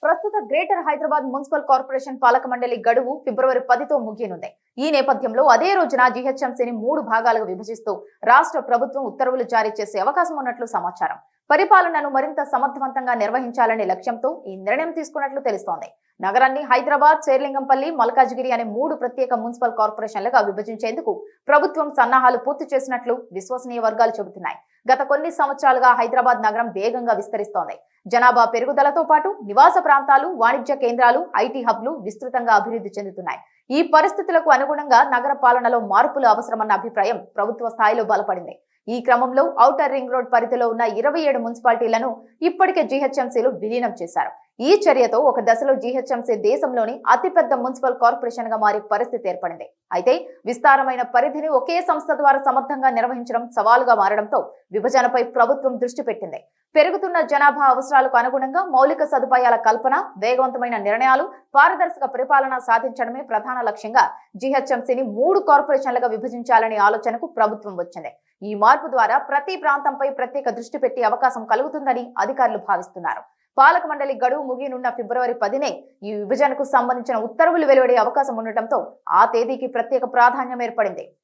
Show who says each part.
Speaker 1: ప్రస్తుత greater Hyderabad municipal corporation పాలక మండలి గడువు ఫిబ్రవరి 10తో ముగియనుంది. ఈ నేపథ్యంలో అదే రోజున జీహెచ్ఎంసీని 3 భాగాలుగా విభజిస్తూ రాష్ట్ర ప్రభుత్వం ఉత్తర్వులు జారీ చేసే అవకాశం ఉన్నట్లు సమాచారం. పరిపాలనను మరింత సమర్థవంతంగా నిర్వహించాలనే లక్ష్యంతో ఈ నిర్ణయం తీసుకున్నట్లు తెలుస్తోంది. నగరాన్ని హైదరాబాద్, శేర్లింగంపల్లి, మల్కాజ్గిరి అనే 3 ప్రత్యేక మున్సిపల్ కార్పొరేషన్లుగా విభజించేందుకు ప్రభుత్వం సన్నాహాలు పూర్తి చేసినట్లు విశ్వసనీయ వర్గాలు చెబుతున్నాయి. గత కొన్ని సంవత్సరాలుగా హైదరాబాద్ నగరం వేగంగా విస్తరిస్తోంది. జనాభా పెరుగుదలతో పాటు నివాస ప్రాంతాలు, వాణిజ్య కేంద్రాలు, ఐటీ హబ్లు విస్తృతంగా అభివృద్ధి చెందుతున్నాయి. ఈ పరిస్థితులకు అనుగుణంగా నగర పాలనలో మార్పులు అవసరమన్న అభిప్రాయం ప్రభుత్వ స్థాయిలో బలపడింది. ఈ క్రమంలో ఔటర్ రింగ్ రోడ్ పరిధిలో ఉన్న 27 మున్సిపాలిటీలను ఇప్పటికే జీహెచ్ఎంసీలు విలీనం చేశారు. ఈ చర్యతో ఒక దశలో జీహెచ్ఎంసీ దేశంలోని అతిపెద్ద మున్సిపల్ కార్పొరేషన్ గా మారే పరిస్థితి ఏర్పడింది. అయితే విస్తారమైన పరిధిని ఒకే సంస్థ ద్వారా సమర్థంగా నిర్వహించడం సవాలుగా మారడంతో విభజనపై ప్రభుత్వం దృష్టి పెట్టింది. పెరుగుతున్న జనాభా అవసరాలకు అనుగుణంగా మౌలిక సదుపాయాల కల్పన, వేగవంతమైన నిర్ణయాలు, పారదర్శక పరిపాలన సాధించడమే ప్రధాన లక్ష్యంగా జీహెచ్ఎంసీని 3 కార్పొరేషన్లుగా విభజించాలనే ఆలోచనకు ప్రభుత్వం వచ్చింది. ఈ మార్పు ద్వారా ప్రతి ప్రాంతంపై ప్రత్యేక దృష్టి పెట్టే అవకాశం కలుగుతుందని అధికారులు భావిస్తున్నారు. పాలక మండలి గడువు ముగియనున్న ఫిబ్రవరి 10నే ఈ విభజనకు సంబంధించిన ఉత్తర్వులు వెలువడే అవకాశం ఉండటంతో ఆ తేదీకి ప్రత్యేక ప్రాధాన్యం ఏర్పడింది.